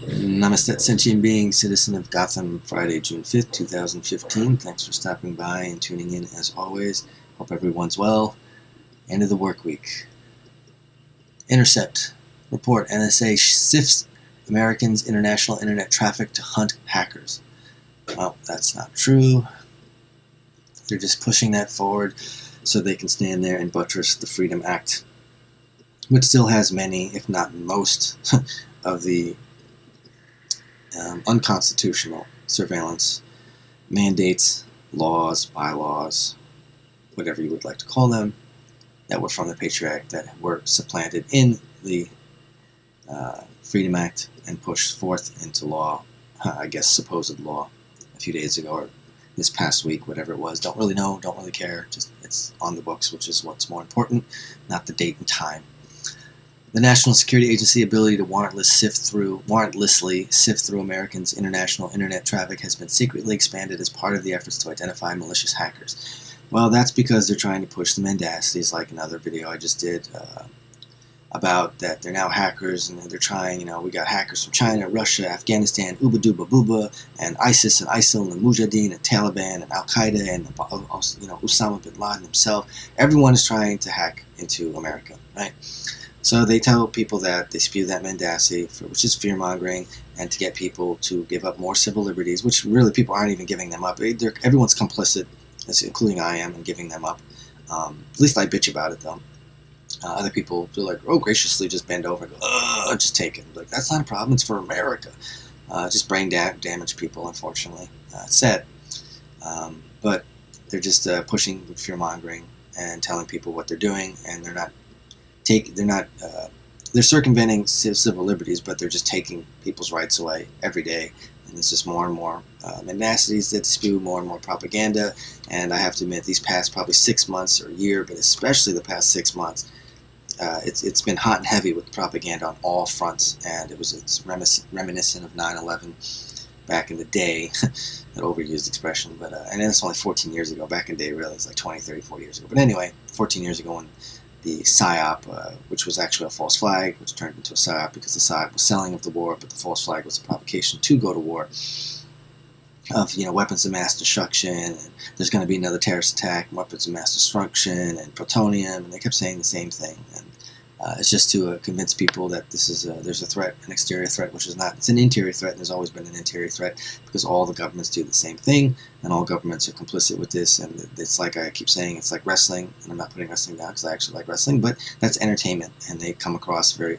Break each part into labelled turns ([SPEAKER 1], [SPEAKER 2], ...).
[SPEAKER 1] Namaste, sentient being, citizen of Gotham, Friday, June 5th, 2015. Thanks for stopping by and tuning in as always. Hope everyone's well. End of the work week. Intercept. Report. NSA sifts Americans' international internet traffic to hunt hackers. Well, that's not true. They're just pushing that forward so they can stand there and buttress the Freedom Act, which still has many, if not most, of the unconstitutional surveillance mandates, laws, bylaws, whatever you would like to call them, that were from the Patriot Act that were supplanted in the Freedom Act and pushed forth into law, I guess supposed law, a few days ago or this past week, whatever it was. Don't really know, don't really care, just it's on the books, which is what's more important, not the date and time. The National Security Agency ability to warrantlessly sift through Americans' international internet traffic has been secretly expanded as part of the efforts to identify malicious hackers. Well, that's because they're trying to push the mendacities, like another video I just did about that they're now hackers, and they're trying, we got hackers from China, Russia, Afghanistan, Uba Duba Booba, and ISIS and ISIL and Mujahideen and Taliban and Al-Qaeda and, Osama bin Laden himself. Everyone is trying to hack into America, right? So they tell people that, they spew that mendacity, which is fear-mongering, and to get people to give up more civil liberties, which really people aren't even giving them up. Everyone's complicit, including I am, in giving them up. At least I bitch about it, though. Other people feel like, oh, graciously just bend over and go, just take it. Like, that's not a problem, it's for America. Just brain damage people, unfortunately. It's sad. But they're just pushing fear-mongering and telling people what they're doing, and they're circumventing civil liberties, but they're just taking people's rights away every day. And it's just more and more mendacities that spew more and more propaganda. And I have to admit, these past probably 6 months or a year, but especially the past 6 months, it's been hot and heavy with propaganda on all fronts. And it's reminiscent of 9/11 back in the day. An overused expression, but and it's only 14 years ago. Back in the day, really, it's like 20, 30, 40 years ago. But anyway, 14 years ago when the PSYOP, which was actually a false flag, which turned into a PSYOP because the PSYOP was selling of the war, but the false flag was a provocation to go to war, of weapons of mass destruction, and there's going to be another terrorist attack, weapons of mass destruction, and plutonium, and they kept saying the same thing. And it's just to convince people that there's a threat, an exterior threat, which is not. It's an interior threat, and there's always been an interior threat because all the governments do the same thing, and all governments are complicit with this. And it's like I keep saying, it's like wrestling, and I'm not putting wrestling down because I actually like wrestling, but that's entertainment, and they come across very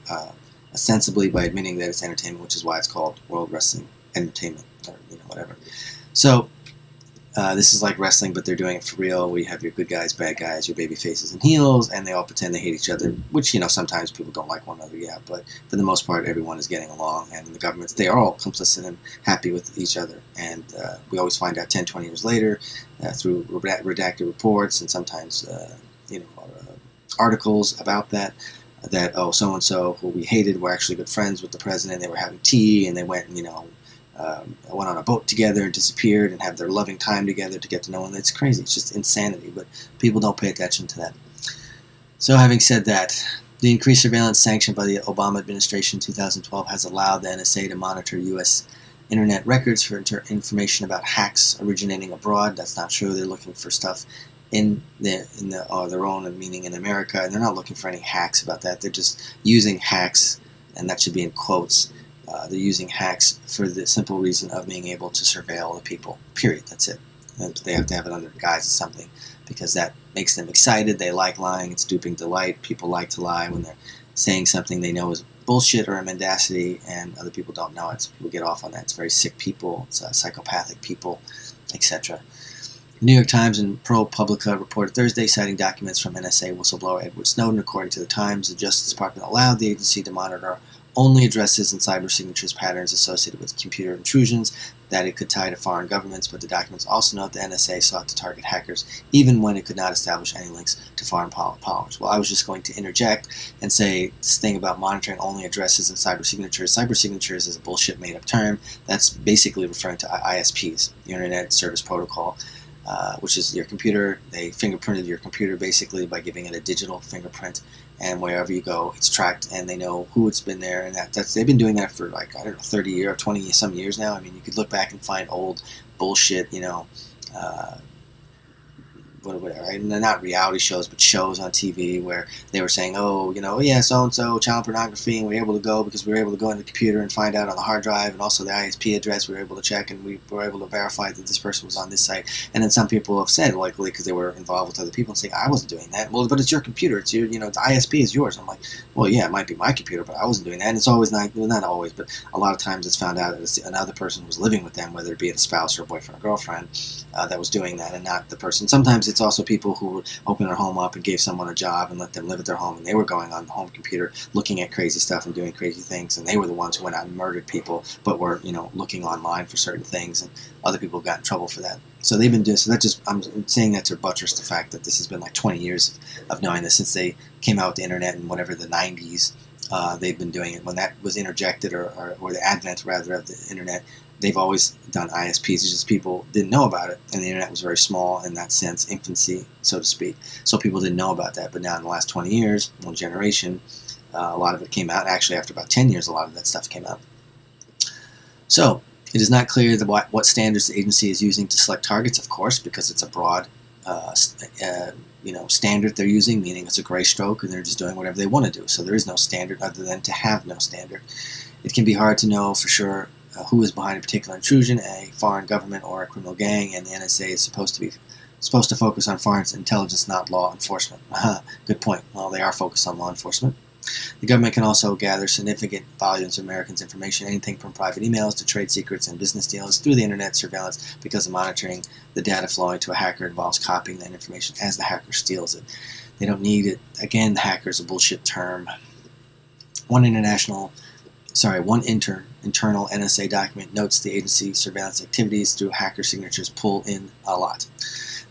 [SPEAKER 1] ostensibly by admitting that it's entertainment, which is why it's called World Wrestling Entertainment, or whatever. So this is like wrestling, but they're doing it for real. We have your good guys, bad guys, your baby faces and heels, and they all pretend they hate each other, which, sometimes people don't like one another, yeah, but for the most part, everyone is getting along, and the governments, they are all complicit and happy with each other. And we always find out 10, 20 years later through redacted reports and sometimes, articles about that, oh, so-and-so who we hated were actually good friends with the president. They were having tea, and they went and, went on a boat together and disappeared and have their loving time together to get to know them. It's crazy. It's just insanity, but people don't pay attention to that. So having said that, the increased surveillance sanctioned by the Obama administration in 2012 has allowed the NSA to monitor U.S. internet records for information about hacks originating abroad. That's not true. They're looking for stuff in their own, meaning in America, and they're not looking for any hacks about that. They're just using hacks, and that should be in quotes. They're using hacks for the simple reason of being able to surveil the people, period. That's it. And they have to have it under the guise of something because that makes them excited. They like lying. It's duping delight. People like to lie when they're saying something they know is bullshit or a mendacity, and other people don't know it. So people get off on that. It's very sick people. It's psychopathic people, etc. The New York Times and ProPublica reported Thursday, citing documents from NSA whistleblower Edward Snowden. According to the Times, the Justice Department allowed the agency to monitor only addresses and cyber signatures patterns associated with computer intrusions that it could tie to foreign governments, but the documents also note the NSA sought to target hackers even when it could not establish any links to foreign powers. Well, I was just going to interject and say this thing about monitoring only addresses and cyber signatures. Cyber signatures is a bullshit made-up term. That's basically referring to ISPs, the Internet Service Protocol, which is your computer. They fingerprinted your computer basically by giving it a digital fingerprint, and wherever you go, it's tracked, and they know who it's been there, and they've been doing that for like, I don't know, 30 years or 20 some years now. I mean, you could look back and find old bullshit, you know, whatever, right? Not reality shows, but shows on TV where they were saying, oh, you know, yeah, so-and-so, child pornography, and we were able to go because we were able to go in the computer and find out on the hard drive, and also the ISP address we were able to check, and we were able to verify that this person was on this site. And then some people have said, likely because they were involved with other people, and saying, I wasn't doing that. Well, but it's your computer. It's your, you know, the ISP is yours. I'm like, well, yeah, it might be my computer, but I wasn't doing that. And it's always not, well, not always, but a lot of times it's found out that another person was living with them, whether it be a spouse or a boyfriend or girlfriend, that was doing that, and not the person. Sometimes it's also people who would open their home up and gave someone a job and let them live at their home, and they were going on the home computer looking at crazy stuff and doing crazy things, and they were the ones who went out and murdered people, but were, you know, looking online for certain things, and other people got in trouble for that. So they've been doing, so that just, I'm saying that to buttress the fact that this has been like 20 years of knowing this since they came out with the internet in whatever, the 90s. They've been doing it. When that was interjected, or the advent rather of the internet, they've always done ISPs. It's just people didn't know about it, and the internet was very small in that sense, infancy, so to speak. So people didn't know about that. But now in the last 20 years, one generation, a lot of it came out. Actually, after about 10 years, a lot of that stuff came out. So it is not clear what standards the agency is using to select targets, of course, because it's a broad you know, standard they're using, meaning it's a gray stroke and they're just doing whatever they want to do. So there is no standard other than to have no standard. It can be hard to know for sure who is behind a particular intrusion, a foreign government or a criminal gang, and the NSA is supposed to focus on foreign intelligence, not law enforcement. Good point. Well, they are focused on law enforcement. The government can also gather significant volumes of Americans' information, anything from private emails to trade secrets and business deals, through the internet surveillance, because of monitoring the data flowing to a hacker involves copying that information as the hacker steals it. They don't need it. Again, hacker is a bullshit term. One internal NSA document notes the agency surveillance activities through hacker signatures pull in a lot.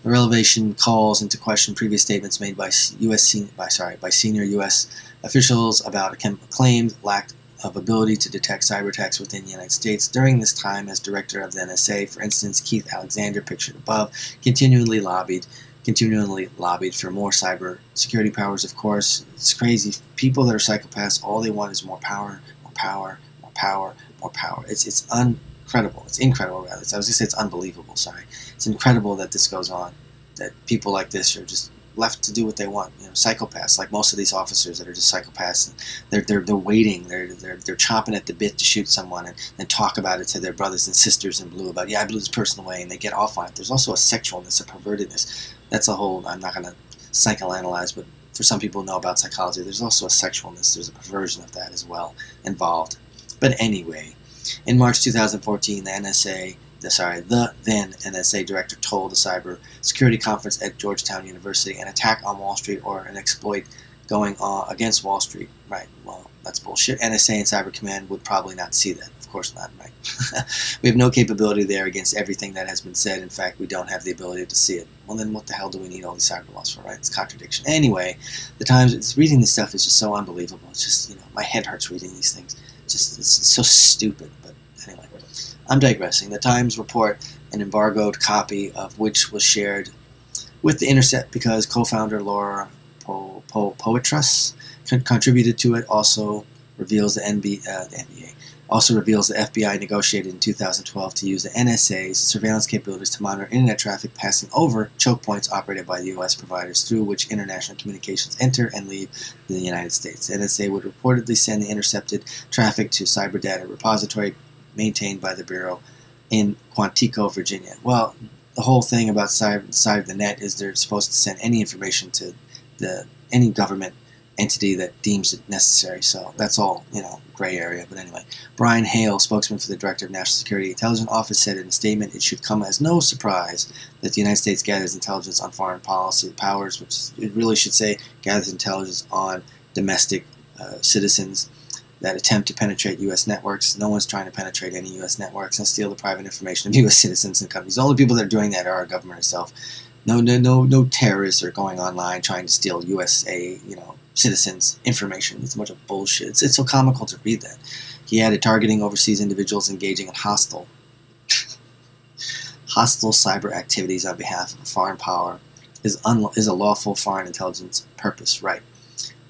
[SPEAKER 1] The revelation calls into question previous statements made by senior U.S. officials about a claimed lack of ability to detect cyber attacks within the United States. During this time as director of the NSA, for instance, Keith Alexander, pictured above, continually lobbied for more cyber security powers. Of course, it's crazy. People that are psychopaths, all they want is more power, more power, more power, more power. It's incredible. It's incredible, rather. I was going to say it's unbelievable, sorry. It's incredible that this goes on, that people like this are just left to do what they want. You know, psychopaths, like most of these officers that are just psychopaths. They're waiting. They're chomping at the bit to shoot someone and talk about it to their brothers and sisters in blue about, yeah, I blew this person away, and they get off on it. There's also a sexualness, a pervertedness. That's a whole, I'm not going to psychoanalyze, but for some people who know about psychology, there's also a sexualness. There's a perversion of that as well involved. But anyway, in March 2014, the then NSA director told the cyber security conference at Georgetown University an attack on Wall Street or an exploit going on against Wall Street. Right, well, that's bullshit. NSA and Cyber Command would probably not see that. Of course not, right? We have no capability there against everything that has been said. In fact, we don't have the ability to see it. Well, then what the hell do we need all these cyber laws for, right? It's contradiction. Anyway, reading this stuff is just so unbelievable. It's just, you know, my head hurts reading these things. It's so stupid, but anyway. I'm digressing. The Times report an embargoed copy of which was shared with The Intercept because co-founder Laura Poitras contributed to it. Also reveals the NBA. Also reveals the FBI negotiated in 2012 to use the NSA's surveillance capabilities to monitor internet traffic passing over choke points operated by the U.S. providers through which international communications enter and leave the United States. The NSA would reportedly send the intercepted traffic to cyber data repository maintained by the Bureau in Quantico, Virginia. Well, the whole thing about side of the net is they're supposed to send any information to any government entity that deems it necessary. So that's all, you know, gray area. But anyway, Brian Hale, spokesman for the Director of National Security Intelligence Office, said in a statement, it should come as no surprise that the United States gathers intelligence on foreign policy powers, which it really should say gathers intelligence on domestic citizens that attempt to penetrate U.S. networks. No one's trying to penetrate any U.S. networks and steal the private information of U.S. citizens and companies. The only people that are doing that are our government itself. No terrorists are going online trying to steal USA, you know, citizens' information. It's a bunch of bullshit. It's so comical to read that. He added, targeting overseas individuals engaging in hostile cyber activities on behalf of a foreign power is a lawful foreign intelligence purpose, right?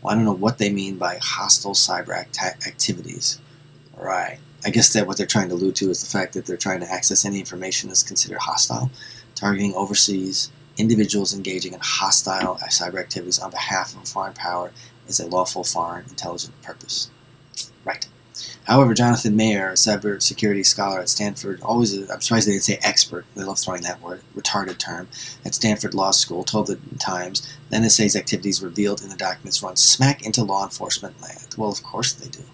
[SPEAKER 1] Well, I don't know what they mean by hostile cyber activities. Right. I guess that what they're trying to allude to is the fact that they're trying to access any information that's considered hostile, targeting overseas individuals engaging in hostile cyber activities on behalf of a foreign power is a lawful foreign intelligence purpose. Right. However, Jonathan Mayer, a cybersecurity scholar at Stanford, I'm surprised they didn't say expert, they love throwing that word, retarded term, at Stanford Law School, told the Times the NSA's activities revealed in the documents run smack into law enforcement land. Well, of course they do.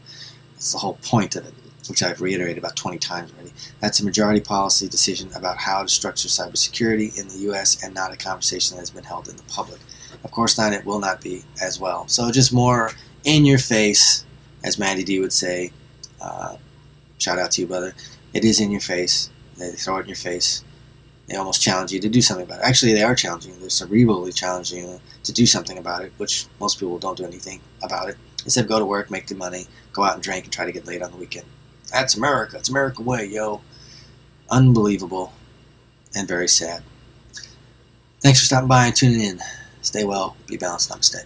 [SPEAKER 1] That's the whole point of it, which I've reiterated about 20 times already. That's a majority policy decision about how to structure cybersecurity in the U.S. and not a conversation that has been held in the public. Of course not, it will not be as well. So just more in your face, as Matty D would say. Shout out to you, brother. It is in your face. They throw it in your face. They almost challenge you to do something about it. Actually, they are challenging you. They're cerebrally challenging you to do something about it, which most people don't do anything about it. Instead, go to work, make good money, go out and drink, and try to get laid on the weekend. That's America. It's America way, yo. Unbelievable and very sad. Thanks for stopping by and tuning in. Stay well, be balanced, namaste.